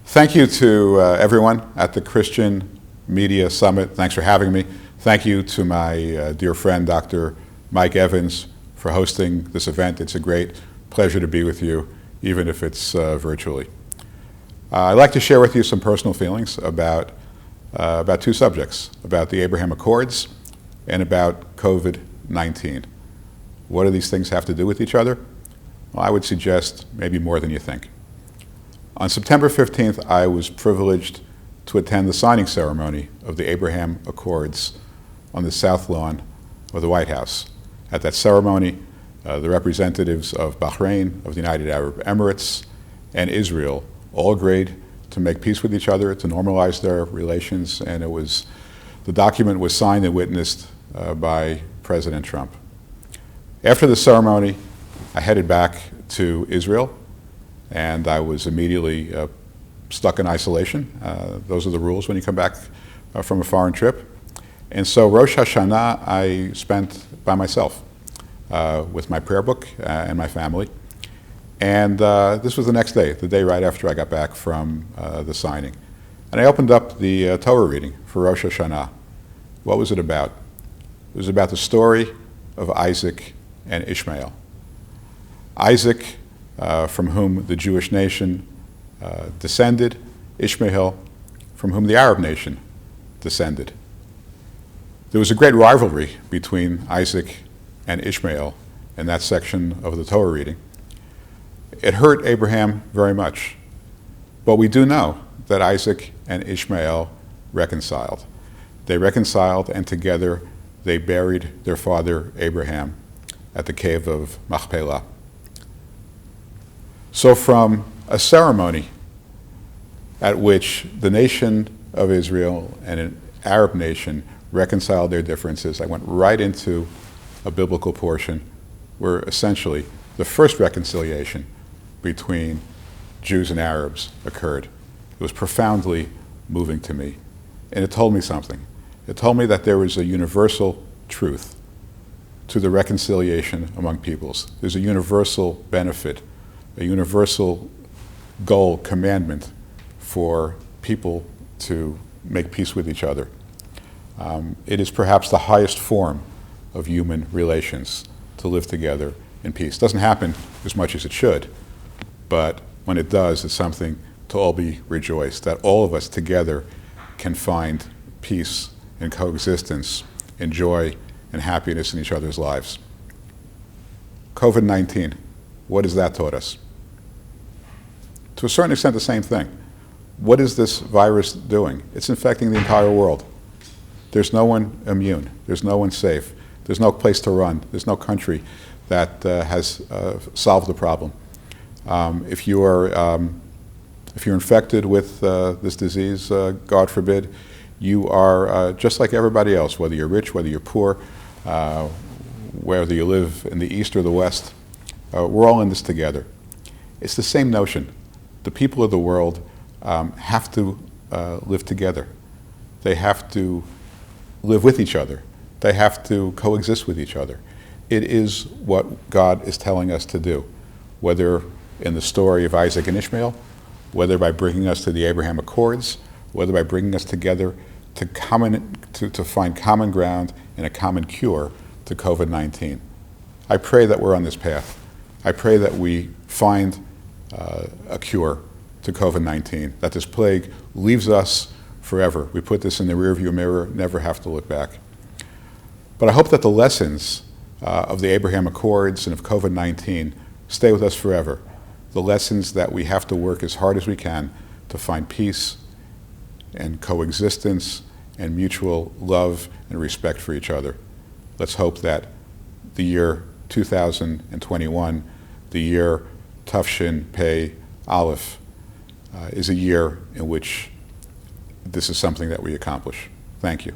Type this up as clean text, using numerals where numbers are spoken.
Thank you to everyone at the Christian Media Summit. Thanks for having me. Thank you to my dear friend, Dr. Mike Evans, for hosting this event. It's a great pleasure to be with you, even if it's virtually. I'd like to share with you some personal feelings about two subjects, about the Abraham Accords and about COVID-19. What do these things have to do with each other? Well, I would suggest maybe more than you think. On September 15th, I was privileged to attend the signing ceremony of the Abraham Accords on the South Lawn of the White House. At that ceremony, the representatives of Bahrain, of the United Arab Emirates, and Israel all agreed to make peace with each other, to normalize their relations, and the document was signed and witnessed by President Trump. After the ceremony, I headed back to Israel, and I was immediately stuck in isolation. Those are the rules when you come back from a foreign trip. And so Rosh Hashanah I spent by myself with my prayer book and my family. And this was the next day, the day right after I got back from the signing. And I opened up the Torah reading for Rosh Hashanah. What was it about? It was about the story of Isaac and Ishmael. Isaac, from whom the Jewish nation descended, Ishmael, from whom the Arab nation descended. There was a great rivalry between Isaac and Ishmael in that section of the Torah reading. It hurt Abraham very much, but we do know that Isaac and Ishmael reconciled. They reconciled, and together they buried their father Abraham at the cave of Machpelah. So from a ceremony at which the nation of Israel and an Arab nation reconciled their differences, I went right into a biblical portion where essentially the first reconciliation between Jews and Arabs occurred. It was profoundly moving to me, and it told me something. It told me that there was a universal truth to the reconciliation among peoples. There's a universal benefit, a universal goal, commandment for people to make peace with each other. It is perhaps the highest form of human relations to live together in peace. It doesn't happen as much as it should, but when it does, it's something to all be rejoiced, that all of us together can find peace and coexistence and joy and happiness in each other's lives. COVID-19, what has that taught us? To a certain extent, the same thing. What is this virus doing? It's infecting the entire world. There's no one immune. There's no one safe. There's no place to run. There's no country that has solved the problem. If you're infected with this disease, God forbid, you are just like everybody else, whether you're rich, whether you're poor, whether you live in the East or the West. We're all in this together. It's the same notion. The people of the world have to live together. They have to live with each other. They have to coexist with each other. It is what God is telling us to do, whether in the story of Isaac and Ishmael, whether by bringing us to the Abraham Accords, whether by bringing us together to find common ground and a common cure to COVID-19. I pray that we're on this path. I pray that we find a cure to COVID-19, that this plague leaves us forever. We put this in the rearview mirror, never have to look back. But I hope that the lessons of the Abraham Accords and of COVID-19 stay with us forever. The lessons that we have to work as hard as we can to find peace and coexistence and mutual love and respect for each other. Let's hope that the year 2021, the year Tafshin Pei Aleph, is a year in which this is something that we accomplish. Thank you.